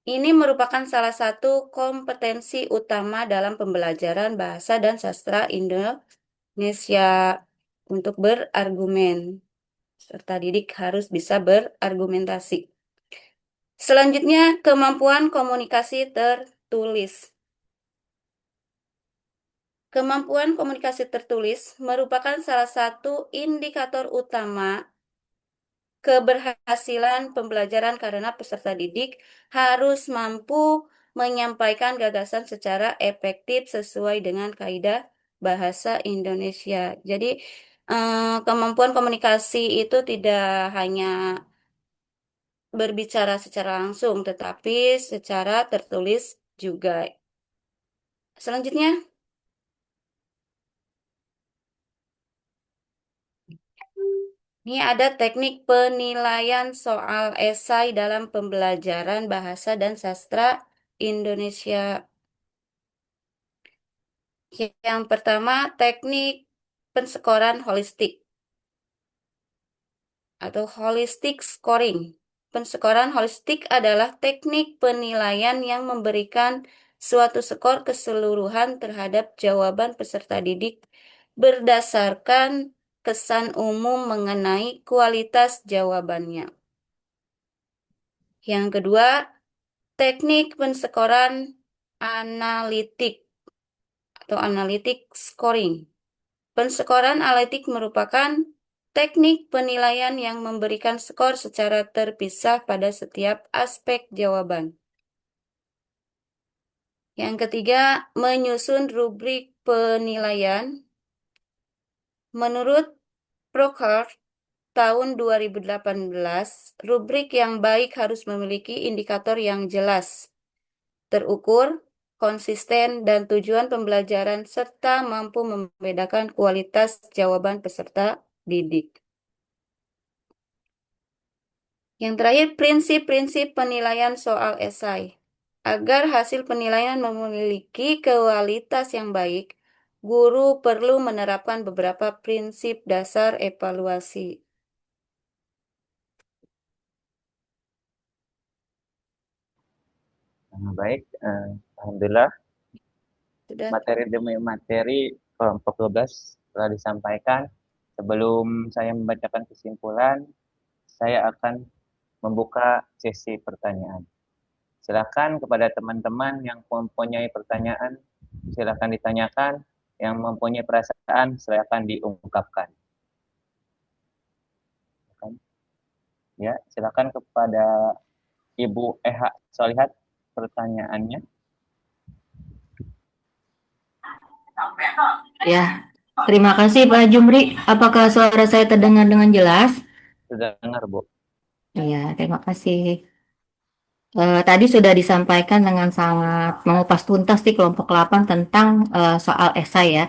Ini merupakan salah satu kompetensi utama dalam pembelajaran bahasa dan sastra Indonesia untuk berargumen. Peserta didik harus bisa berargumentasi. Selanjutnya, kemampuan komunikasi tertulis. Kemampuan komunikasi tertulis merupakan salah satu indikator utama keberhasilan pembelajaran karena peserta didik harus mampu menyampaikan gagasan secara efektif sesuai dengan kaidah bahasa Indonesia. Jadi, kemampuan komunikasi itu tidak hanya berbicara secara langsung, tetapi secara tertulis juga. Selanjutnya, ini ada teknik penilaian soal esai dalam pembelajaran bahasa dan sastra Indonesia. Yang pertama, teknik penskoran holistik atau holistic scoring. Penskoran holistik adalah teknik penilaian yang memberikan suatu skor keseluruhan terhadap jawaban peserta didik berdasarkan kesan umum mengenai kualitas jawabannya. Yang kedua, teknik penskoran analitik atau analytic scoring. Penskoran analitik merupakan teknik penilaian yang memberikan skor secara terpisah pada setiap aspek jawaban. Yang ketiga, menyusun rubrik penilaian. Menurut Proctor tahun 2018, rubrik yang baik harus memiliki indikator yang jelas, terukur, konsisten, dan tujuan pembelajaran, serta mampu membedakan kualitas jawaban peserta didik. Yang terakhir, prinsip-prinsip penilaian soal esai. Agar hasil penilaian memiliki kualitas yang baik, guru perlu menerapkan beberapa prinsip dasar evaluasi. Baik, alhamdulillah Sudah. materi demi materi kelompok 12 telah disampaikan. Sebelum saya membacakan kesimpulan, saya akan membuka sesi pertanyaan. Silakan kepada teman-teman yang mempunyai pertanyaan, silakan ditanyakan. Yang mempunyai perasaan, silakan diungkapkan. Ya, silakan kepada Ibu Eha Solihat pertanyaannya. Ya, terima kasih Pak Jumri. Apakah suara saya terdengar dengan jelas? Sudah dengar, Bu? Iya, terima kasih. Tadi sudah disampaikan dengan sangat mengupas tuntas di kelompok 8 tentang soal esai ya.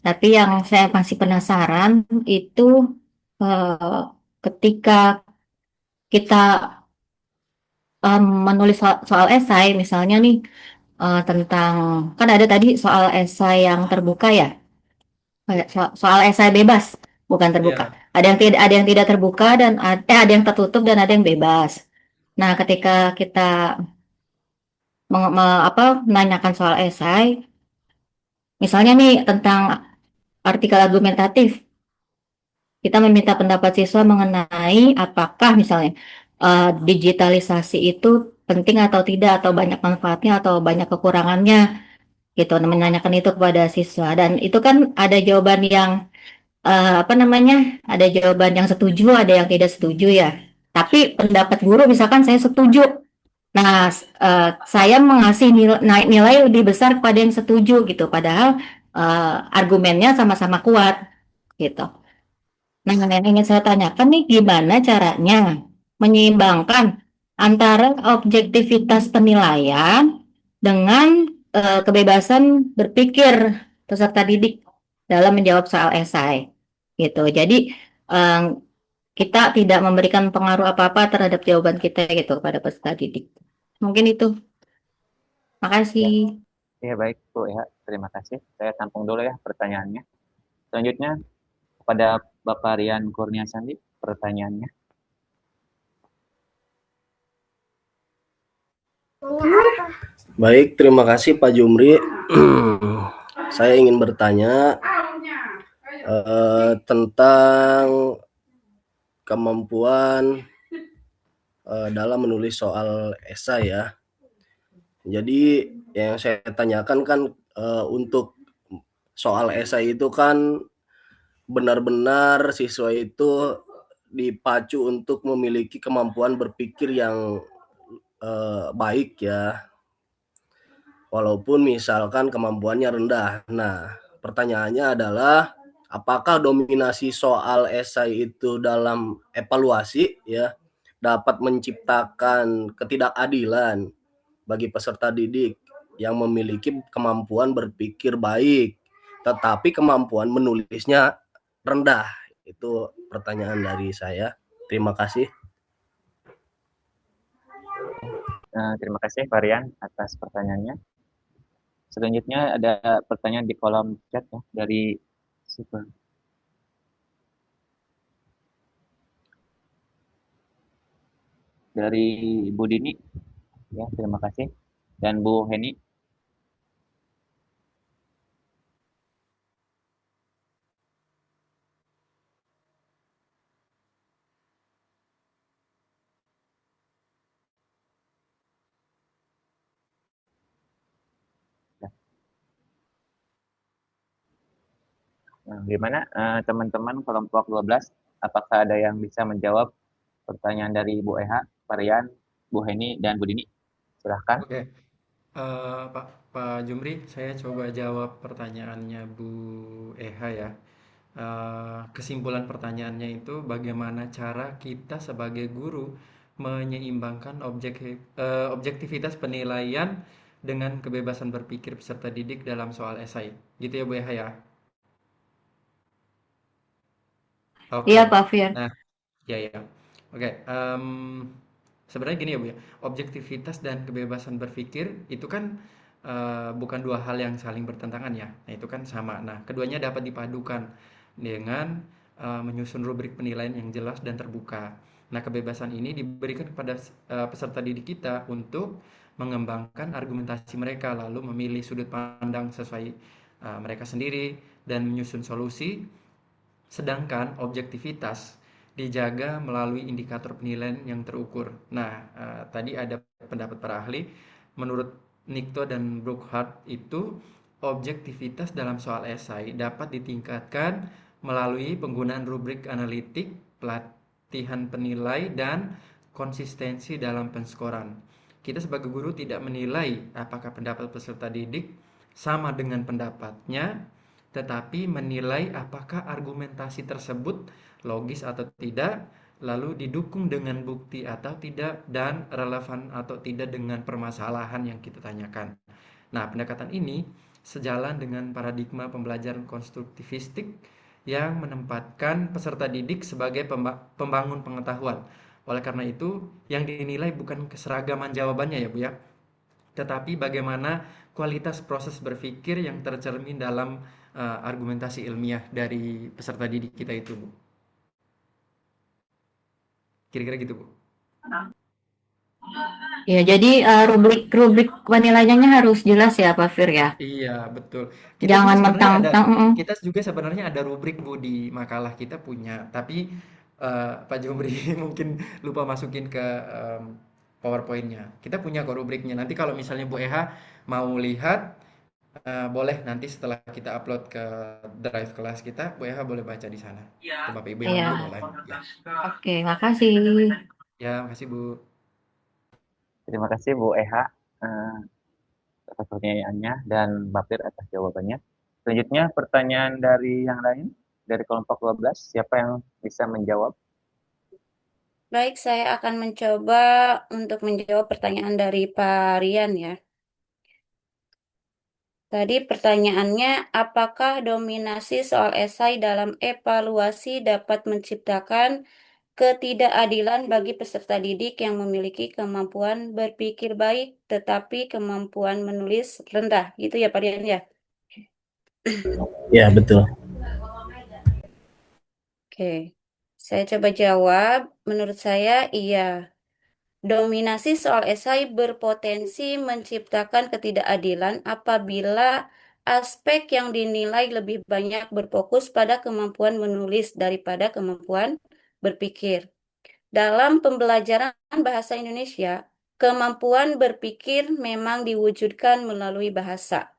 Tapi yang saya masih penasaran itu eh, ketika kita menulis soal esai, misalnya nih tentang, kan ada tadi soal esai yang terbuka ya. Soal esai bebas, bukan terbuka. Ya, Ada yang tidak terbuka dan ada yang tertutup dan ada yang bebas. Nah, ketika kita menanyakan soal esai, misalnya nih tentang artikel argumentatif, kita meminta pendapat siswa mengenai apakah misalnya digitalisasi itu penting atau tidak, atau banyak manfaatnya atau banyak kekurangannya, gitu. Menanyakan itu kepada siswa dan itu kan ada jawaban yang ada jawaban yang setuju, ada yang tidak setuju ya. Tapi pendapat guru misalkan saya setuju. Nah, saya mengasih nilai lebih besar kepada yang setuju gitu. Padahal argumennya sama-sama kuat gitu. Nah, yang ingin saya tanyakan nih gimana caranya menyeimbangkan antara objektivitas penilaian dengan kebebasan berpikir peserta didik dalam menjawab soal esai gitu. Jadi eh, kita tidak memberikan pengaruh apa-apa terhadap jawaban kita gitu kepada peserta didik. Mungkin itu. Ya, Makasih. ya baik Bu Eha, terima kasih. Saya tampung dulu ya pertanyaannya. Selanjutnya kepada Bapak Rian Kurnia Sandi pertanyaannya. Baik, terima kasih Pak Jumri. Saya ingin bertanya tentang kemampuan dalam menulis soal esai ya. Jadi yang saya tanyakan kan untuk soal esai itu kan benar-benar siswa itu dipacu untuk memiliki kemampuan berpikir yang baik ya, walaupun misalkan kemampuannya rendah. Nah, pertanyaannya adalah apakah dominasi soal esai itu dalam evaluasi ya dapat menciptakan ketidakadilan bagi peserta didik yang memiliki kemampuan berpikir baik, tetapi kemampuan menulisnya rendah. Itu pertanyaan dari saya. Terima kasih. Terima kasih Pak Rian atas pertanyaannya. Selanjutnya ada pertanyaan di kolom chat ya dari Super. dari Ibu Dini, ya terima kasih. Dan Bu Heni. Nah, gimana teman-teman kelompok 12? Apakah ada yang bisa menjawab pertanyaan dari Bu Eha, Parian, Bu Heni, dan Bu Dini? Silahkan. Oke, Pak Jumri, saya coba jawab pertanyaannya Bu Eha ya. Kesimpulan pertanyaannya itu bagaimana cara kita sebagai guru menyeimbangkan objektivitas penilaian dengan kebebasan berpikir peserta didik dalam soal esai. Gitu ya Bu Eha ya? Iya, Oke. Pak Fir. Nah, ya ya. Oke, sebenarnya gini ya Bu ya, objektivitas dan kebebasan berpikir itu kan bukan dua hal yang saling bertentangan ya. Nah, itu kan sama. Nah, keduanya dapat dipadukan dengan menyusun rubrik penilaian yang jelas dan terbuka. Nah, kebebasan ini diberikan kepada peserta didik kita untuk mengembangkan argumentasi mereka, lalu memilih sudut pandang sesuai mereka sendiri dan menyusun solusi. Sedangkan objektivitas dijaga melalui indikator penilaian yang terukur. Nah, tadi ada pendapat para ahli, menurut Nikto dan Brookhart itu objektivitas dalam soal esai dapat ditingkatkan melalui penggunaan rubrik analitik, pelatihan penilai, dan konsistensi dalam penskoran. Kita sebagai guru tidak menilai apakah pendapat peserta didik sama dengan pendapatnya, tetapi menilai apakah argumentasi tersebut logis atau tidak, lalu didukung dengan bukti atau tidak, dan relevan atau tidak dengan permasalahan yang kita tanyakan. Nah, pendekatan ini sejalan dengan paradigma pembelajaran konstruktivistik yang menempatkan peserta didik sebagai pembangun pengetahuan. Oleh karena itu, yang dinilai bukan keseragaman jawabannya ya Bu ya, tetapi bagaimana kualitas proses berpikir yang tercermin dalam argumentasi ilmiah dari peserta didik kita itu, Bu. Kira-kira gitu, Bu. Ya, jadi rubrik penilaiannya harus jelas ya, Pak Fir ya. Iya, betul. Kita juga Jangan sebenarnya ada mentang-mentang. kita juga sebenarnya ada rubrik, Bu, di makalah kita punya, tapi Pak Jumri mungkin lupa masukin ke PowerPoint-nya. Kita punya kok rubriknya. Nanti kalau misalnya Bu Eha mau lihat, boleh nanti setelah kita upload ke drive kelas kita, Bu Eha boleh baca di sana. Atau Bapak Ibu yang Iya. lain boleh. Ya, Oke, makasih. ya makasih Bu. Terima kasih Bu Eha atas pertanyaannya dan Bapir atas jawabannya. Selanjutnya pertanyaan dari yang lain, dari kelompok 12. Siapa yang bisa menjawab? Baik, saya akan mencoba untuk menjawab pertanyaan dari Pak Rian ya. Tadi pertanyaannya, apakah dominasi soal esai dalam evaluasi dapat menciptakan ketidakadilan bagi peserta didik yang memiliki kemampuan berpikir baik tetapi kemampuan menulis rendah? Gitu ya Pak Rian ya? Ya, betul. Oke, saya coba jawab. Menurut saya, iya. Dominasi soal esai berpotensi menciptakan ketidakadilan apabila aspek yang dinilai lebih banyak berfokus pada kemampuan menulis daripada kemampuan berpikir. Dalam pembelajaran bahasa Indonesia, kemampuan berpikir memang diwujudkan melalui bahasa.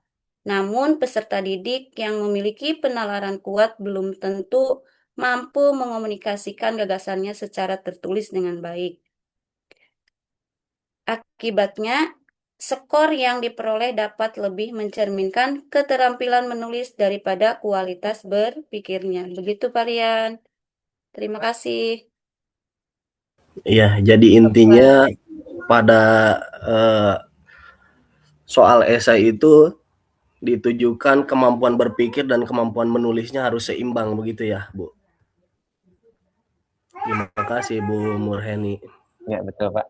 Namun, peserta didik yang memiliki penalaran kuat belum tentu mampu mengomunikasikan gagasannya secara tertulis dengan baik. Akibatnya, skor yang diperoleh dapat lebih mencerminkan keterampilan menulis daripada kualitas berpikirnya. Begitu, Parian. Terima kasih. Iya, jadi intinya pada soal esai itu ditujukan kemampuan berpikir dan kemampuan menulisnya harus seimbang begitu ya, Bu. Terima kasih Bu Murheni. Ya, betul Pak.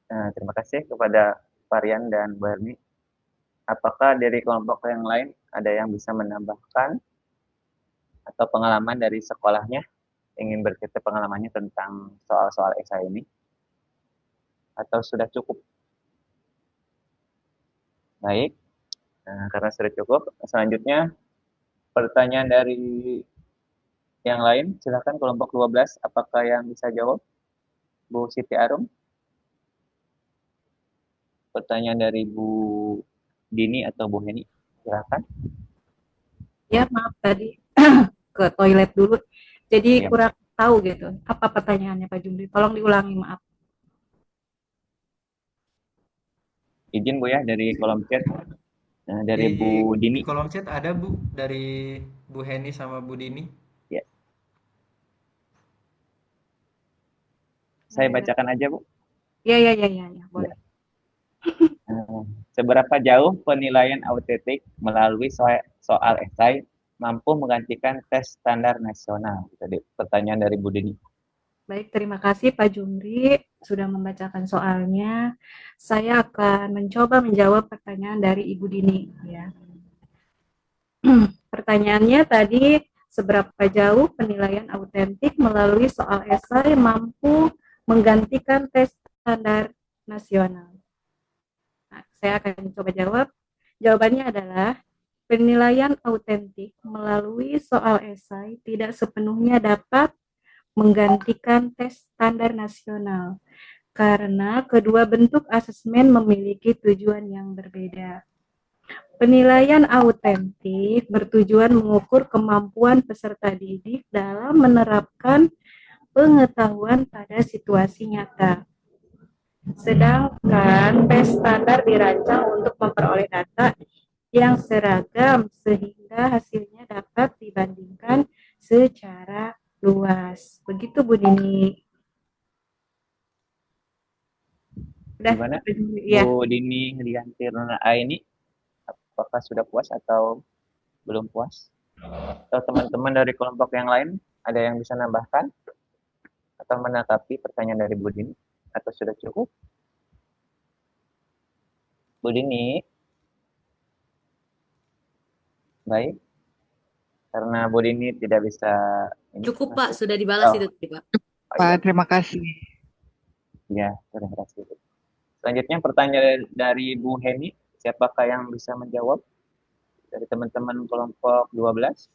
Terima kasih kepada Parian dan Bu Herni. Apakah dari kelompok yang lain ada yang bisa menambahkan atau pengalaman dari sekolahnya ingin bercerita pengalamannya tentang soal-soal esai ini? atau sudah cukup? Baik, karena sudah cukup, selanjutnya pertanyaan dari yang lain, silakan kelompok 12, apakah yang bisa jawab? Bu Siti Arum, pertanyaan dari Bu Dini atau Bu Heni, silakan. Ya, maaf tadi ke toilet dulu. Jadi Ya, kurang tahu gitu. Apa pertanyaannya Pak Jumri? Tolong diulangi, maaf. izin Bu ya dari kolom chat. Dari Di Bu Dini. kolom chat ada Bu dari Bu Heni sama Bu Dini. Ya. Saya bacakan aja Bu. Ya, boleh. Seberapa jauh penilaian autentik melalui soal esai mampu menggantikan tes standar nasional? Jadi pertanyaan dari Bu Dini. Baik, terima kasih Pak Jumri sudah membacakan soalnya. Saya akan mencoba menjawab pertanyaan dari Ibu Dini. Ya. Pertanyaannya tadi, seberapa jauh penilaian autentik melalui soal esai mampu menggantikan tes standar nasional? Nah, saya akan coba jawab. Jawabannya adalah penilaian autentik melalui soal esai tidak sepenuhnya dapat menggantikan tes standar nasional karena kedua bentuk asesmen memiliki tujuan yang berbeda. Penilaian autentik bertujuan mengukur kemampuan peserta didik dalam menerapkan pengetahuan pada situasi nyata. Sedangkan tes standar dirancang untuk memperoleh data yang seragam sehingga hasilnya dapat dibandingkan secara luas. Begitu Bu Dini. Udah, Gimana ya. Bu Dini Hedianti Runa ini? Apakah sudah puas atau belum puas? Atau teman-teman dari kelompok yang lain ada yang bisa nambahkan atau menanggapi pertanyaan dari Bu Dini? Atau sudah cukup? Bu Dini? Baik. Karena Bu Dini tidak bisa Cukup Pak, sudah dibalas itu tadi Pak. Pak, terima kasih. Ya, terima kasih. Selanjutnya pertanyaan dari Bu Heni, siapakah yang bisa menjawab dari teman-teman kelompok 12?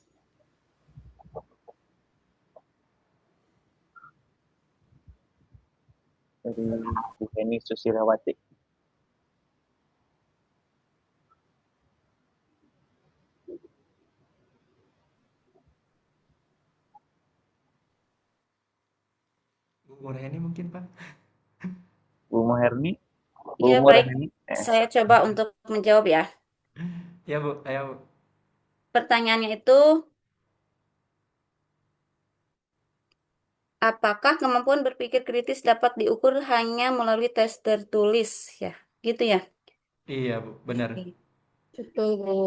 Dari Bu Heni Susilawati. Bu Murheni mungkin Pak. Bu Muherni. Bu Iya, baik. Murhani. Saya coba untuk menjawab ya. Ya Bu, ayo Bu. Pertanyaannya itu, apakah kemampuan berpikir kritis dapat diukur hanya melalui tes tertulis? Ya, gitu ya. Iya Bu, benar. Betul Bu.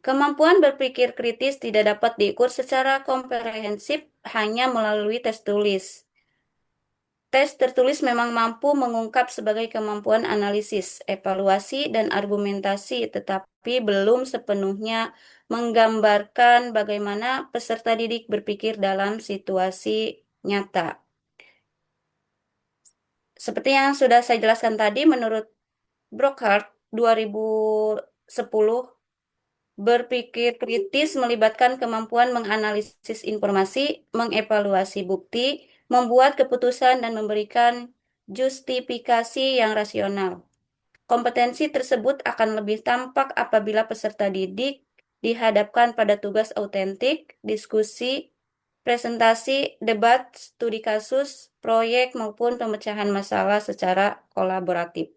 Kemampuan berpikir kritis tidak dapat diukur secara komprehensif hanya melalui tes tulis. Tes tertulis memang mampu mengungkap sebagai kemampuan analisis, evaluasi, dan argumentasi, tetapi belum sepenuhnya menggambarkan bagaimana peserta didik berpikir dalam situasi nyata. Seperti yang sudah saya jelaskan tadi, menurut Brockhart 2010, berpikir kritis melibatkan kemampuan menganalisis informasi, mengevaluasi bukti, membuat keputusan, dan memberikan justifikasi yang rasional. Kompetensi tersebut akan lebih tampak apabila peserta didik dihadapkan pada tugas autentik, diskusi, presentasi, debat, studi kasus, proyek, maupun pemecahan masalah secara kolaboratif.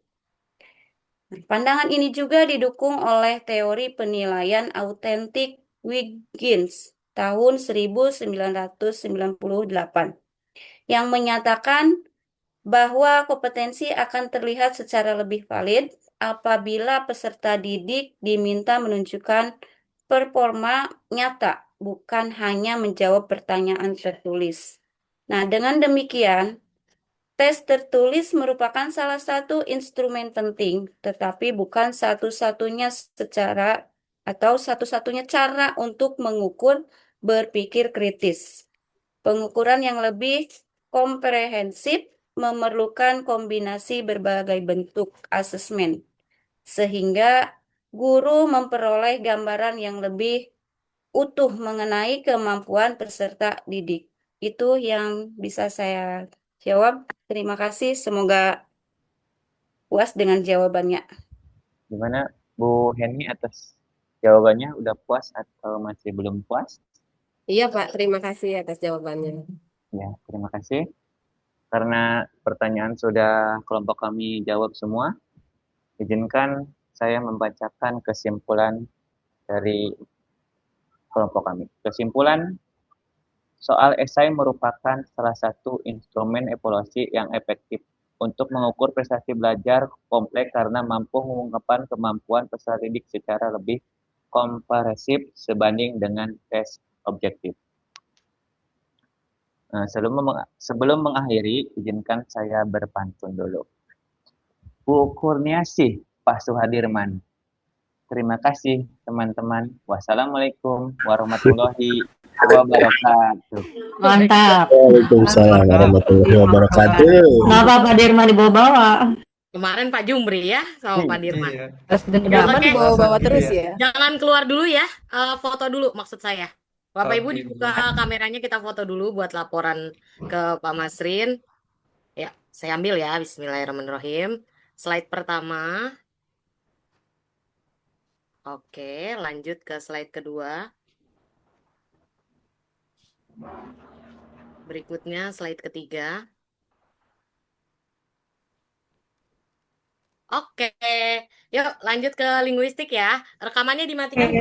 Pandangan ini juga didukung oleh teori penilaian autentik Wiggins tahun 1998 yang menyatakan bahwa kompetensi akan terlihat secara lebih valid apabila peserta didik diminta menunjukkan performa nyata, bukan hanya menjawab pertanyaan tertulis. Nah, dengan demikian, tes tertulis merupakan salah satu instrumen penting, tetapi bukan satu-satunya satu-satunya cara untuk mengukur berpikir kritis. Pengukuran yang lebih komprehensif memerlukan kombinasi berbagai bentuk asesmen, sehingga guru memperoleh gambaran yang lebih utuh mengenai kemampuan peserta didik. Itu yang bisa saya jawab. Terima kasih, semoga puas dengan jawabannya. Gimana Bu Heni atas jawabannya? Udah puas atau masih belum puas? Iya Pak, terima kasih atas jawabannya. Ya, terima kasih. Karena pertanyaan sudah kelompok kami jawab semua, izinkan saya membacakan kesimpulan dari kelompok kami. Kesimpulan, soal esai merupakan salah satu instrumen evaluasi yang efektif untuk mengukur prestasi belajar kompleks karena mampu mengungkapkan kemampuan peserta didik secara lebih komprehensif sebanding dengan tes objektif. Nah, sebelum mengakhiri, izinkan saya berpantun dulu. Bu Kurniasih, Pak Suhadirman. Terima kasih teman-teman. Wassalamualaikum warahmatullahi wabarakatuh. Mantap. Waalaikumsalam warahmatullahi wabarakatuh. Kenapa Pak Dirma dibawa-bawa? Kemarin Pak Jumri ya sama Pak Dirman. Iya. Terus Oke, dendam. Bawa-bawa Iya. terus ya. jangan keluar dulu ya, foto dulu maksud saya. Bapak Ibu Oke, dibuka kameranya, kita foto dulu buat laporan ke Pak Masrin. Ya, saya ambil ya, bismillahirrahmanirrahim. Slide pertama. Oke, lanjut ke slide kedua. Berikutnya slide ketiga. Oke, yuk lanjut ke linguistik ya. Rekamannya dimatikan.